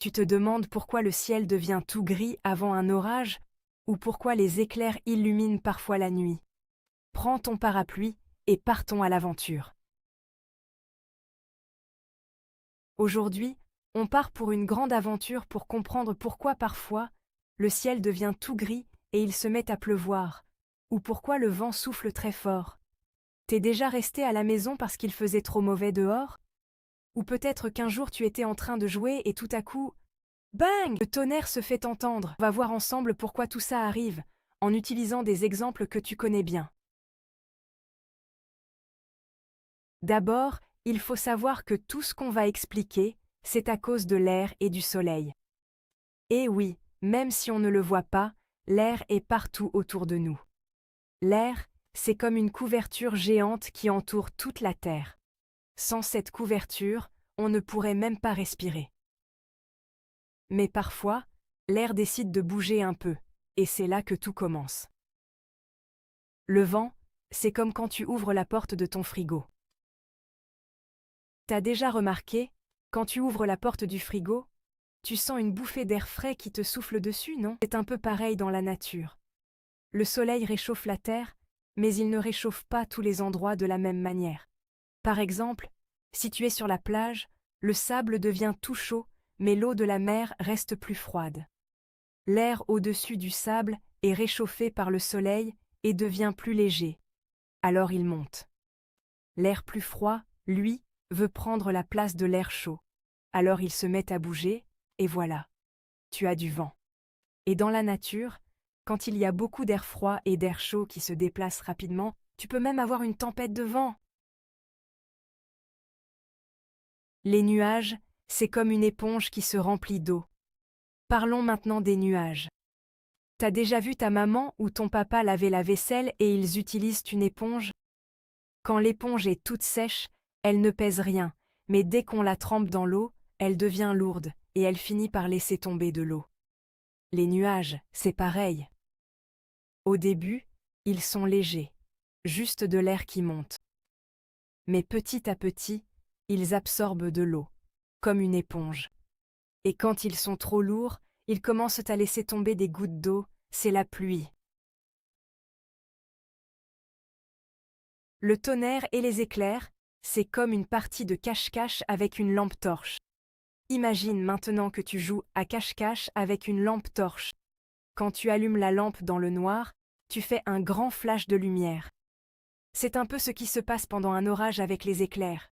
Tu te demandes pourquoi le ciel devient tout gris avant un orage ou pourquoi les éclairs illuminent parfois la nuit. Prends ton parapluie et partons à l'aventure. Aujourd'hui, on part pour une grande aventure pour comprendre pourquoi parfois le ciel devient tout gris et il se met à pleuvoir, ou pourquoi le vent souffle très fort. T'es déjà resté à la maison parce qu'il faisait trop mauvais dehors? Ou peut-être qu'un jour tu étais en train de jouer et tout à coup, bang! Le tonnerre se fait entendre. On va voir ensemble pourquoi tout ça arrive, en utilisant des exemples que tu connais bien. D'abord, il faut savoir que tout ce qu'on va expliquer, c'est à cause de l'air et du soleil. Et oui, même si on ne le voit pas, l'air est partout autour de nous. L'air, c'est comme une couverture géante qui entoure toute la Terre. Sans cette couverture, on ne pourrait même pas respirer. Mais parfois, l'air décide de bouger un peu, et c'est là que tout commence. Le vent, c'est comme quand tu ouvres la porte de ton frigo. T'as déjà remarqué, quand tu ouvres la porte du frigo, tu sens une bouffée d'air frais qui te souffle dessus, non? C'est un peu pareil dans la nature. Le soleil réchauffe la terre, mais il ne réchauffe pas tous les endroits de la même manière. Par exemple, si tu es sur la plage, le sable devient tout chaud, mais l'eau de la mer reste plus froide. L'air au-dessus du sable est réchauffé par le soleil et devient plus léger. Alors il monte. L'air plus froid, lui, veut prendre la place de l'air chaud. Alors il se met à bouger, et voilà. Tu as du vent. Et dans la nature, quand il y a beaucoup d'air froid et d'air chaud qui se déplacent rapidement, tu peux même avoir une tempête de vent. Les nuages, c'est comme une éponge qui se remplit d'eau. Parlons maintenant des nuages. T'as déjà vu ta maman ou ton papa laver la vaisselle et ils utilisent une éponge? Quand l'éponge est toute sèche, elle ne pèse rien, mais dès qu'on la trempe dans l'eau, elle devient lourde et elle finit par laisser tomber de l'eau. Les nuages, c'est pareil. Au début, ils sont légers, juste de l'air qui monte. Mais petit à petit, ils absorbent de l'eau, comme une éponge. Et quand ils sont trop lourds, ils commencent à laisser tomber des gouttes d'eau, c'est la pluie. Le tonnerre et les éclairs, c'est comme une partie de cache-cache avec une lampe torche. Imagine maintenant que tu joues à cache-cache avec une lampe torche. Quand tu allumes la lampe dans le noir, tu fais un grand flash de lumière. C'est un peu ce qui se passe pendant un orage avec les éclairs.